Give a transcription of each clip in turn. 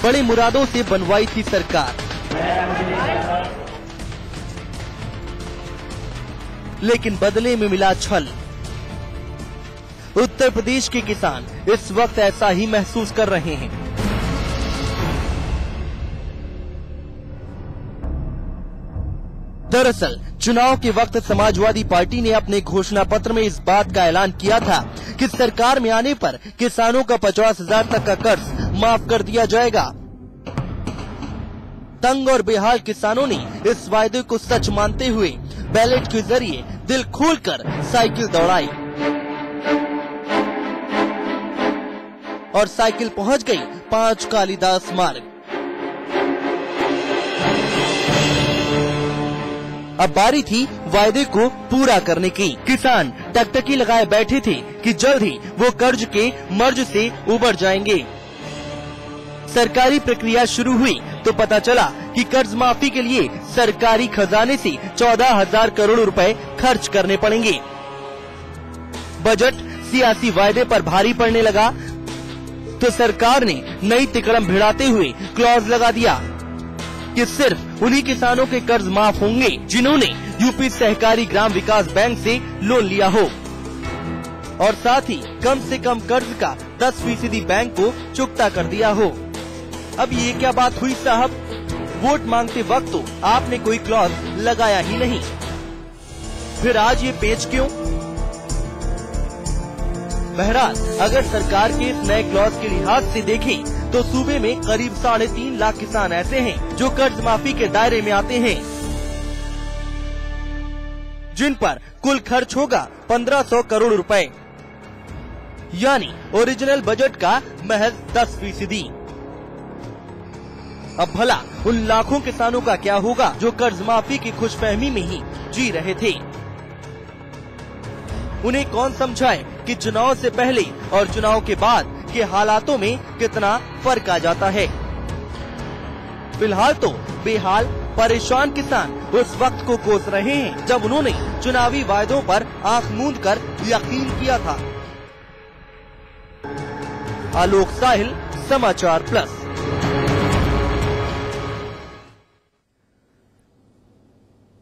बड़ी मुरादों से बनवाई थी सरकार, लेकिन बदले में मिला छल। उत्तर प्रदेश के किसान इस वक्त ऐसा ही महसूस कर रहे हैं। दरअसल चुनाव के वक्त समाजवादी पार्टी ने अपने घोषणा पत्र में इस बात का ऐलान किया था कि सरकार में आने पर किसानों का 50,000 तक का कर्ज माफ कर दिया जाएगा। तंग और बेहाल किसानों ने इस वायदे को सच मानते हुए बैलेट के जरिए दिल खोलकर साइकिल दौड़ाई और साइकिल पहुंच गई 5 कालिदास मार्ग। अब बारी थी वायदे को पूरा करने की। किसान टकटकी लगाए बैठे थे कि जल्द ही वो कर्ज के मर्ज से उबर जाएंगे। सरकारी प्रक्रिया शुरू हुई तो पता चला कि कर्ज माफी के लिए सरकारी खजाने से 14,000 करोड़ रुपए खर्च करने पड़ेंगे। बजट सियासी वायदे पर भारी पड़ने लगा तो सरकार ने नई तिकड़म भिड़ाते हुए क्लॉज लगा दिया कि सिर्फ उन्हीं किसानों के कर्ज माफ होंगे जिन्होंने यूपी सहकारी ग्राम विकास बैंक से लोन लिया हो और साथ ही कम से कम कर्ज का 10% बैंक को चुकता कर दिया हो। अब ये क्या बात हुई साहब? वोट मांगते वक्त तो आपने कोई क्लॉज लगाया ही नहीं, फिर आज ये पेच क्यों? बहरहाल अगर सरकार के इस नए क्लॉज के लिहाज से देखें तो सूबे में करीब 3.5 लाख किसान ऐसे हैं जो कर्ज माफी के दायरे में आते हैं, जिन पर कुल खर्च होगा 1,500 करोड़ रुपए, यानी ओरिजिनल बजट का महज 10%। अब भला उन लाखों किसानों का क्या होगा जो कर्ज माफी की खुशफहमी में ही जी रहे थे? उन्हें कौन समझाए कि चुनाव से पहले और चुनाव के बाद के हालातों में कितना फर्क आ जाता है। फिलहाल तो बेहाल परेशान किसान उस वक्त को कोस रहे हैं जब उन्होंने चुनावी वायदों पर आंख मूंद कर यकीन किया था। आलोक साहिल, समाचार प्लस।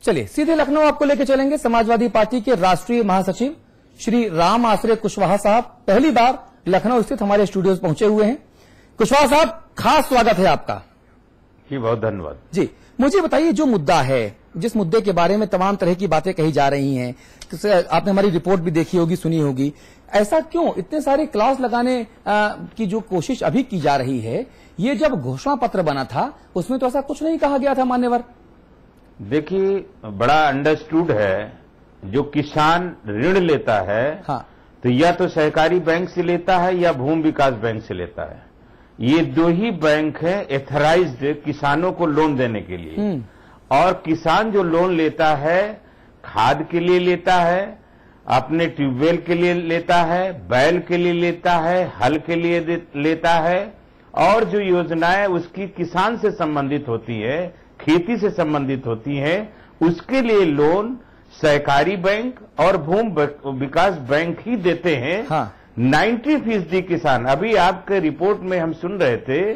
चलिए सीधे लखनऊ आपको लेकर चलेंगे। समाजवादी पार्टी के राष्ट्रीय महासचिव श्री राम आश्रय कुशवाहा साहब पहली बार लखनऊ स्थित हमारे स्टूडियोज पहुंचे हुए हैं। कुशवाहा साहब, खास स्वागत है आपका। जी बहुत धन्यवाद। जी मुझे बताइए, जो मुद्दा है, जिस मुद्दे के बारे में तमाम तरह की बातें कही जा रही हैं, आपने हमारी रिपोर्ट भी देखी होगी, सुनी होगी, ऐसा क्यों इतने सारे क्लॉज लगाने की जो कोशिश अभी की जा रही है? ये जब घोषणा पत्र बना था उसमें तो ऐसा कुछ नहीं कहा गया था मान्यवर। देखिए, बड़ा अंडरस्टूड है, जो किसान ऋण लेता है हाँ। तो या तो सहकारी बैंक से लेता है या भूमि विकास बैंक से लेता है। ये दो ही बैंक है एथराइज्ड किसानों को लोन देने के लिए। और किसान जो लोन लेता है, खाद के लिए लेता है, अपने ट्यूबवेल के लिए लेता है, बैल के लिए लेता है, हल के लिए लेता है, और जो योजनाएं उसकी किसान से संबंधित होती है, खेती से संबंधित होती है, उसके लिए लोन सहकारी बैंक और भूमि विकास बैंक ही देते हैं। हाँ। 90% किसान, अभी आपके रिपोर्ट में हम सुन रहे थे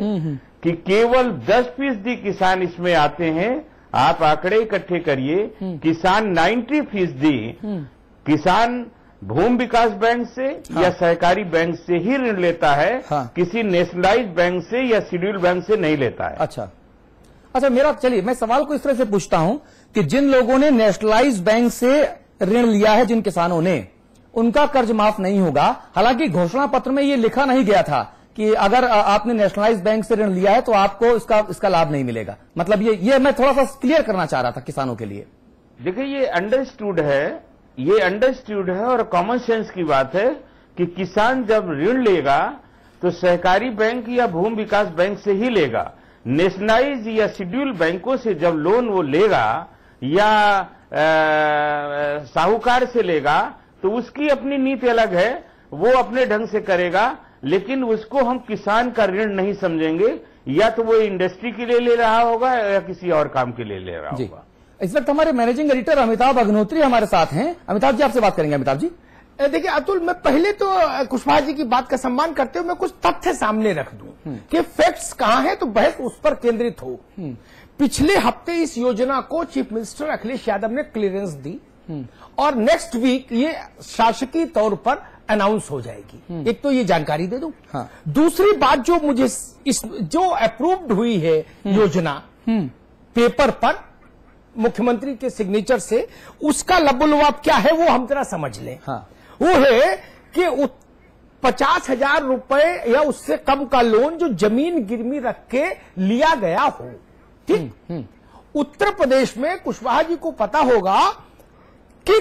कि केवल 10% किसान इसमें आते हैं। आप आंकड़े इकट्ठे करिए, किसान 90% किसान भूमि विकास बैंक से या सहकारी बैंक से ही ऋण लेता है। हाँ। किसी नेशनलाइज्ड बैंक से या शेड्यूल बैंक से नहीं लेता है। अच्छा, मेरा, चलिए मैं सवाल को इस तरह से पूछता हूं कि जिन लोगों ने नेशनलाइज्ड बैंक से ऋण लिया है, जिन किसानों ने, उनका कर्ज माफ नहीं होगा। हालांकि घोषणा पत्र में ये लिखा नहीं गया था कि अगर आपने नेशनलाइज्ड बैंक से ऋण लिया है तो आपको इसका लाभ नहीं मिलेगा। मतलब ये मैं थोड़ा सा क्लियर करना चाह रहा था किसानों के लिए। देखिए, ये अंडरस्टूड है और कॉमन सेंस की बात है कि किसान जब ऋण लेगा तो सहकारी बैंक या भूमि विकास बैंक से ही लेगा। नेशनलाइज या शेड्यूल बैंकों से जब लोन वो लेगा या साहूकार से लेगा तो उसकी अपनी नीति अलग है, वो अपने ढंग से करेगा, लेकिन उसको हम किसान का ऋण नहीं समझेंगे। या तो वो इंडस्ट्री के लिए ले रहा होगा या किसी और काम के लिए ले रहा होगा। इस वक्त हमारे मैनेजिंग एडिटर अमिताभ अग्निहोत्री हमारे साथ हैं। अमिताभ जी, आपसे बात करेंगे। अमिताभ जी, देखिए अतुल, मैं पहले तो कुशवाहा जी की बात का सम्मान करते हुए मैं कुछ तथ्य सामने रख दूं कि फैक्ट्स कहां हैं, तो बहस उस पर केंद्रित हो। पिछले हफ्ते इस योजना को चीफ मिनिस्टर अखिलेश यादव ने क्लियरेंस दी और नेक्स्ट वीक ये शासकीय तौर पर अनाउंस हो जाएगी। एक तो ये जानकारी दे दूं। हाँ। दूसरी बात, जो मुझे जो अप्रूव्ड हुई है योजना पेपर पर मुख्यमंत्री के सिग्नेचर से, उसका लबोलवाब क्या है वो हम जरा समझ लें। हाँ। वो है कि 50,000 रुपए या उससे कम का लोन जो जमीन गिरवी रख के लिया गया हो, ठीक। उत्तर प्रदेश में कुशवाहा जी को पता होगा कि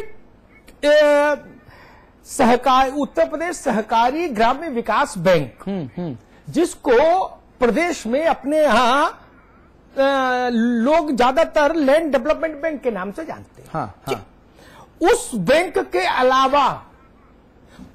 उत्तर प्रदेश सहकारी ग्राम्य विकास बैंक, जिसको प्रदेश में अपने यहां लोग ज्यादातर लैंड डेवलपमेंट बैंक के नाम से जानते हैं। हाँ, हाँ। उस बैंक के अलावा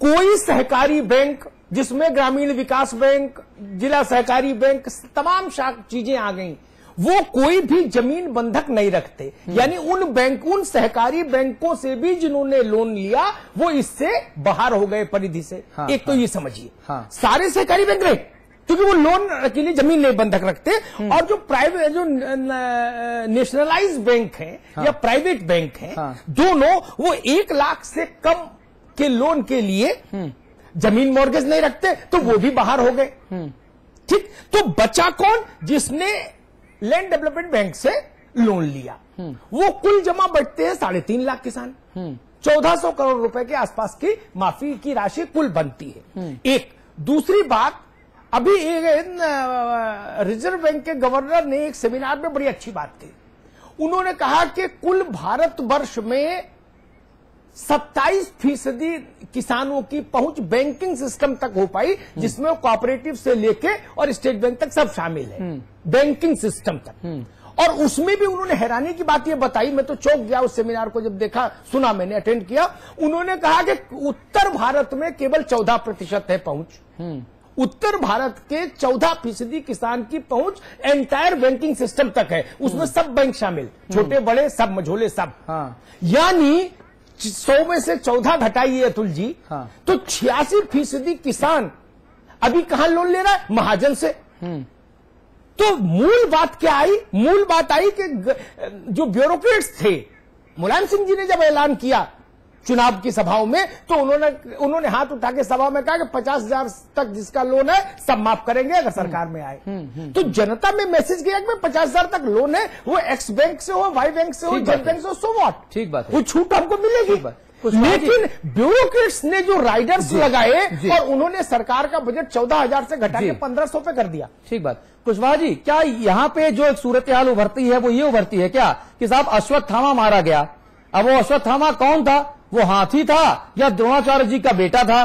कोई सहकारी बैंक, जिसमें ग्रामीण विकास बैंक, जिला सहकारी बैंक, तमाम चीजें आ गई, वो कोई भी जमीन बंधक नहीं रखते। यानी उन सहकारी बैंकों से भी जिन्होंने लोन लिया वो इससे बाहर हो गए परिधि से। हाँ, एक तो ये समझिए। हाँ। सारे सहकारी बैंक रहे क्योंकि वो लोन के लिए जमीन नहीं बंधक रखते। और जो प्राइवेट, जो नेशनलाइज बैंक हैं या प्राइवेट बैंक हैं, दोनों वो 1 लाख से कम के लोन के लिए जमीन मॉर्गेज नहीं रखते, तो वो भी बाहर हो गए। ठीक, तो बचा कौन? जिसने लैंड डेवलपमेंट बैंक से लोन लिया। वो कुल जमा बैठते हैं 3.5 लाख किसान। 1400 करोड़ रुपए के आसपास की माफी की राशि कुल बनती है। एक दूसरी बात, अभी रिजर्व बैंक के गवर्नर ने एक सेमिनार में बड़ी अच्छी बात कही। उन्होंने कहा कि कुल भारतवर्ष में 27% किसानों की पहुंच बैंकिंग सिस्टम तक हो पाई, जिसमें कोऑपरेटिव से लेके और स्टेट बैंक तक सब शामिल है, बैंकिंग सिस्टम तक। और उसमें भी उन्होंने हैरानी की बात ये बताई, मैं तो चौंक गया उस सेमिनार को जब देखा, सुना, मैंने अटेंड किया। उन्होंने कहा कि उत्तर भारत में केवल 14% है पहुंच। उत्तर भारत के 14% किसान की पहुंच एंटायर बैंकिंग सिस्टम तक है, उसमें सब बैंक शामिल, छोटे बड़े सब, मझोले सब। हाँ। यानी 100 में से 14 घटाइए अतुल जी, हाँ। तो 86% किसान अभी कहां लोन ले रहा है? महाजन से। तो मूल बात क्या आई? मूल बात आई कि जो ब्यूरोक्रेट्स थे, मुलायम सिंह जी ने जब ऐलान किया चुनाव की सभाओं में, तो उन्होंने हाथ उठा के सभा में कहा कि 50,000 तक जिसका लोन है सब माफ करेंगे अगर सरकार में आए। तो जनता में मैसेज गया कि 50,000 तक लोन है, वो एक्स बैंक से हो, वाई बैंक से हो, जेड बैंक से हो, सो व्हाट, ठीक बात है, वो छूट हमको मिलेगी। लेकिन ब्यूरोक्रेट्स ने जो राइडर्स लगाए और उन्होंने सरकार का बजट 14,000 से घटा के 1,500 पे कर दिया। ठीक बात। कुशवाहा जी, क्या यहाँ पे जो एक सूरत हाल उभरती है वो ये उभरती है क्या कि साहब अश्वत्थामा मारा गया? अब वो अश्वत्थामा कौन था? वो हाथी था या द्रोणाचार्य जी का बेटा था?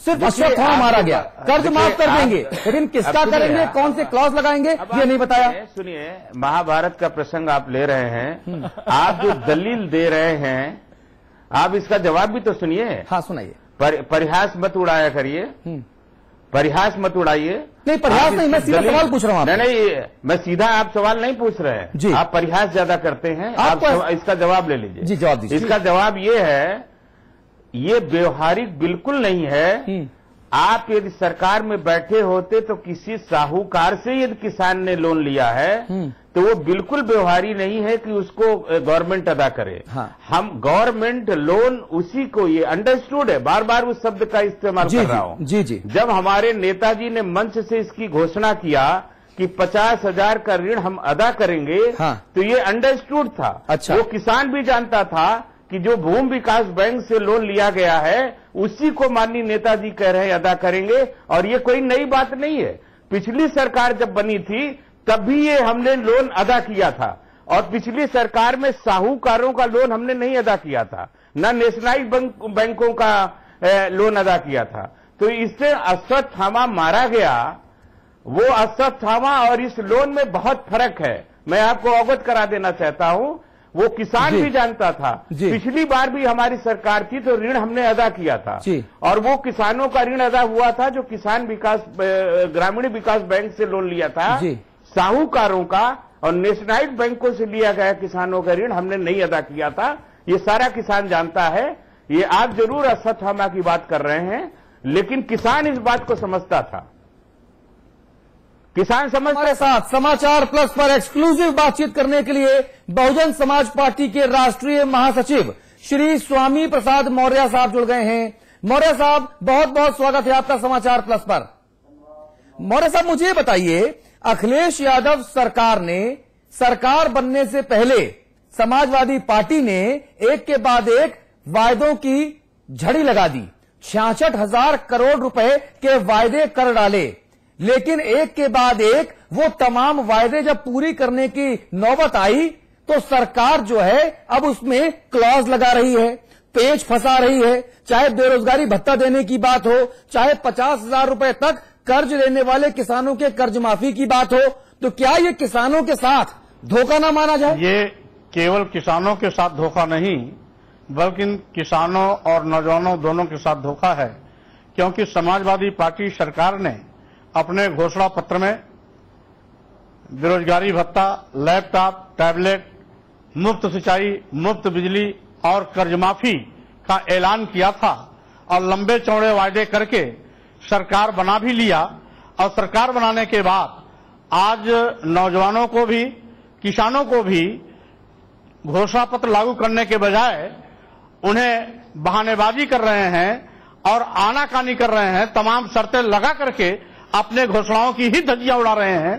सिर्फ अश्वत्थामा मारा गया, कर्ज माफ कर देंगे, लेकिन किसका करेंगे, कौन से क्लॉज लगाएंगे, ये नहीं बताया। सुनिए, महाभारत का प्रसंग आप ले रहे हैं, आप जो दलील दे रहे हैं, आप इसका जवाब भी तो सुनिए। हाँ, सुनाइए। परिहास मत उड़ाया करिए, परिहास मत उड़ाइए। नहीं, परिहास नहीं, मैं सीधा सवाल पूछ रहा हूँ। नहीं, मैं सीधा आप सवाल नहीं पूछ रहे हैं जी। आप परिहास ज्यादा करते हैं। आप इसका जवाब ले लीजिए जी, जवाब दीजिए। इसका जवाब ये है, ये व्यवहारिक बिल्कुल नहीं है। आप यदि सरकार में बैठे होते तो किसी साहूकार से यदि किसान ने लोन लिया है तो वो बिल्कुल व्यवहारी नहीं है कि उसको गवर्नमेंट अदा करे। हाँ। हम गवर्नमेंट लोन उसी को, ये अंडरस्टूड है, बार बार उस शब्द का इस्तेमाल कर रहा हूं। जी जी। जब हमारे नेताजी ने मंच से इसकी घोषणा किया कि 50,000 का ऋण हम अदा करेंगे, हाँ। तो ये अंडरस्टूड था। अच्छा। वो किसान भी जानता था कि जो भूमि विकास बैंक से लोन लिया गया है उसी को माननीय नेताजी कह रहे हैं अदा करेंगे, और ये कोई नई बात नहीं है। पिछली सरकार जब बनी थी तब भी ये हमने लोन अदा किया था, और पिछली सरकार में साहूकारों का लोन हमने नहीं अदा किया था, न नेशनलाइज बैंकों का लोन अदा किया था। तो इससे अश्वत्थामा मारा गया, वो अश्वत्थामा और इस लोन में बहुत फर्क है। मैं आपको अवगत करा देना चाहता हूं, वो किसान भी जानता था। पिछली बार भी हमारी सरकार थी तो ऋण हमने अदा किया था, और वो किसानों का ऋण अदा हुआ था जो किसान विकास, ग्रामीण विकास बैंक से लोन लिया था। साहूकारों का और नेशनलाइज्ड बैंकों से लिया गया किसानों का ऋण हमने नहीं अदा किया था। ये सारा किसान जानता है। ये आप जरूर अश्वत्थामा की बात कर रहे हैं, लेकिन किसान इस बात को समझता था। किसान हमारे साथ समाचार प्लस पर एक्सक्लूसिव बातचीत करने के लिए बहुजन समाज पार्टी के राष्ट्रीय महासचिव श्री स्वामी प्रसाद मौर्य साहब जुड़ गए हैं। मौर्य साहब, बहुत बहुत स्वागत है आपका समाचार प्लस पर। मौर्य साहब, मुझे बताइए, अखिलेश यादव सरकार ने सरकार बनने से पहले समाजवादी पार्टी ने एक के बाद एक वायदों की झड़ी लगा दी। 66,000 करोड़ रुपए के वायदे कर डाले, लेकिन एक के बाद एक वो तमाम वायदे जब पूरी करने की नौबत आई तो सरकार जो है अब उसमें क्लॉज लगा रही है, पेच फंसा रही है। चाहे बेरोजगारी भत्ता देने की बात हो, चाहे 50,000 रुपए तक कर्ज लेने वाले किसानों के कर्ज माफी की बात हो, तो क्या ये किसानों के साथ धोखा ना माना जाए? ये केवल किसानों के साथ धोखा नहीं, बल्कि किसानों और नौजवानों दोनों के साथ धोखा है, क्योंकि समाजवादी पार्टी सरकार ने अपने घोषणा पत्र में बेरोजगारी भत्ता, लैपटॉप, टैबलेट, मुफ्त सिंचाई, मुफ्त बिजली और कर्ज माफी का ऐलान किया था और लंबे चौड़े वायदे करके सरकार बना भी लिया। और सरकार बनाने के बाद आज नौजवानों को भी, किसानों को भी घोषणा पत्र लागू करने के बजाय उन्हें बहानेबाजी कर रहे हैं और आनाकानी कर रहे हैं, तमाम शर्तें लगा करके अपने घोषणाओं की ही धज्जियां उड़ा रहे हैं।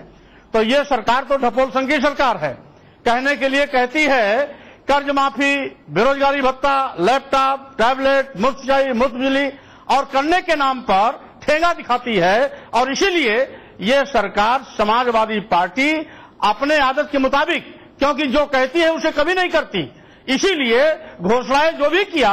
तो ये सरकार तो ढपोल संघ की सरकार है। कहने के लिए कहती है कर्ज माफी, बेरोजगारी भत्ता, लैपटॉप, टैबलेट, मुफ्त सिंचाई, मुफ्त बिजली, और करने के नाम पर ठेंगा दिखाती है। और इसीलिए ये सरकार समाजवादी पार्टी अपने आदत के मुताबिक, क्योंकि जो कहती है उसे कभी नहीं करती, इसीलिए घोषणाएं जो भी किया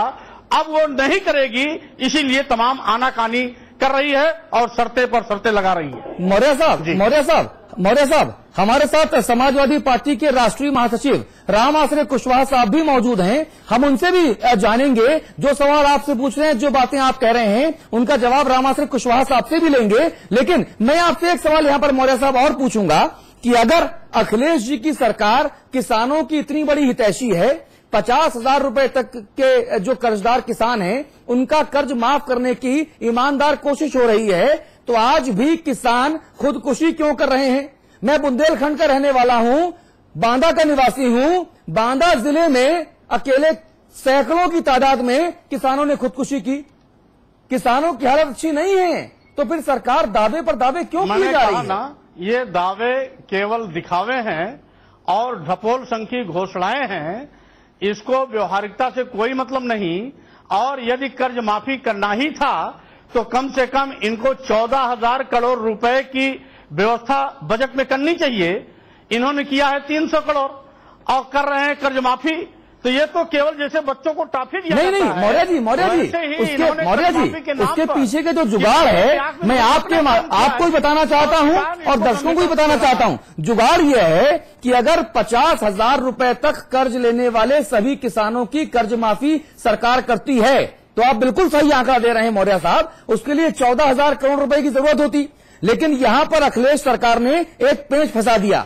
अब वो नहीं करेगी, इसीलिए तमाम आनाकानी कर रही है और शर्तें पर शर्तें लगा रही है। मौर्य साहब, हमारे साथ समाजवादी पार्टी के राष्ट्रीय महासचिव राम आश्रय कुशवाहा साहब भी मौजूद हैं। हम उनसे भी जानेंगे, जो सवाल आपसे पूछ रहे हैं, जो बातें आप कह रहे हैं, उनका जवाब राम आश्रय कुशवाहा साहब से भी लेंगे। लेकिन मैं आपसे एक सवाल यहां पर मौर्य साहब और पूछूंगा कि अगर अखिलेश जी की सरकार किसानों की इतनी बड़ी हितैषी है, 50,000 रुपए तक के जो कर्जदार किसान हैं उनका कर्ज माफ करने की ईमानदार कोशिश हो रही है, तो आज भी किसान खुदकुशी क्यों कर रहे हैं? मैं बुंदेलखंड का रहने वाला हूं, बांदा का निवासी हूं। बांदा जिले में अकेले सैकड़ों की तादाद में किसानों ने खुदकुशी की। किसानों की हालत अच्छी नहीं है, तो फिर सरकार दावे पर दावे क्यों किए जा रही है? ना, ये दावे केवल दिखावे हैं और ढपोल संघ की घोषणाएं हैं, इसको व्यवहारिकता से कोई मतलब नहीं। और यदि कर्ज माफी करना ही था तो कम से कम इनको 14,000 करोड़ रुपए की व्यवस्था बजट में करनी चाहिए। इन्होंने किया है 300 करोड़ और कर रहे हैं कर्ज माफी। तो ये तो केवल जैसे बच्चों को टॉफी दिया नहीं, मौर्य जी, उसके पीछे के जो जुगाड़ है, मैं आपको ही बताना चाहता हूं और दर्शकों को ही बताना चाहता हूं। जुगाड़ यह है कि अगर 50,000 रुपए तक कर्ज लेने वाले सभी किसानों की कर्ज माफी सरकार करती है, तो आप बिल्कुल सही आंकड़ा दे रहे हैं मौर्य साहब, उसके लिए 14,000 करोड़ रुपए की जरूरत होती। लेकिन यहां पर अखिलेश सरकार ने एक पेंच फंसा दिया।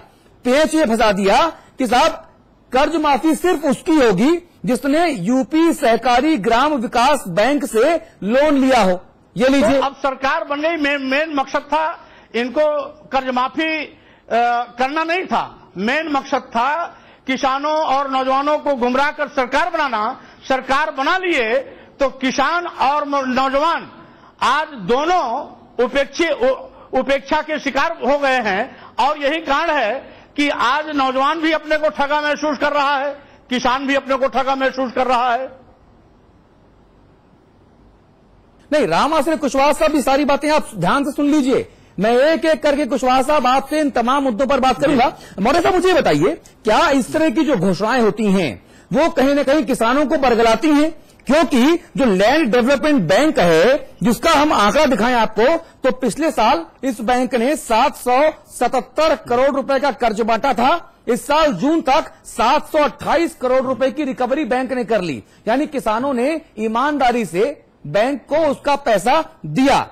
पेंच ये फंसा दिया कि साहब कर्ज माफी सिर्फ उसकी होगी जिसने यूपी सहकारी ग्राम विकास बैंक से लोन लिया हो। ये लीजिए, तो अब सरकार बन गई, मेन मकसद था इनको कर्ज माफी करना नहीं था। मेन मकसद था किसानों और नौजवानों को गुमराह कर सरकार बनाना। सरकार बना लिए तो किसान और नौजवान आज दोनों उपेक्षा के शिकार हो गए हैं। और यही कारण है कि आज नौजवान भी अपने को ठगा महसूस कर रहा है, किसान भी अपने को ठगा महसूस कर रहा है। नहीं, राम आश्रय कुशवाहा साहब भी सारी बातें आप ध्यान से सुन लीजिए। मैं एक एक करके कुशवाहा साहब आपसे इन तमाम मुद्दों पर बात करूंगा। मौर्य साहब, मुझे बताइए, क्या इस तरह की जो घोषणाएं होती हैं वो कहीं न कहीं किसानों को बरगलाती हैं? क्योंकि जो लैंड डेवलपमेंट बैंक है, जिसका हम आंकड़ा दिखाएं आपको, तो पिछले साल इस बैंक ने 777 करोड़ रुपए का कर्ज बांटा था। इस साल जून तक 728 करोड़ रुपए की रिकवरी बैंक ने कर ली। यानी किसानों ने ईमानदारी से बैंक को उसका पैसा दिया।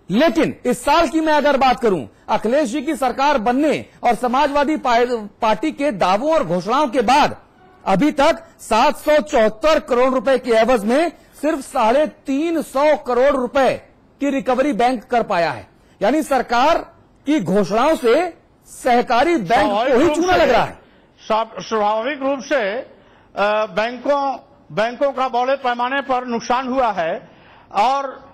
लेकिन इस साल की मैं अगर बात करूं, अखिलेश जी की सरकार बनने और समाजवादी पार्टी के दावों और घोषणाओं के बाद अभी तक 774 करोड़ रुपए के एवज में सिर्फ 350 करोड़ रुपए की रिकवरी बैंक कर पाया है। यानी सरकार की घोषणाओं से सहकारी बैंक को ही चूना लग रहा है। स्वाभाविक रूप से बैंकों का बड़े पैमाने पर नुकसान हुआ है और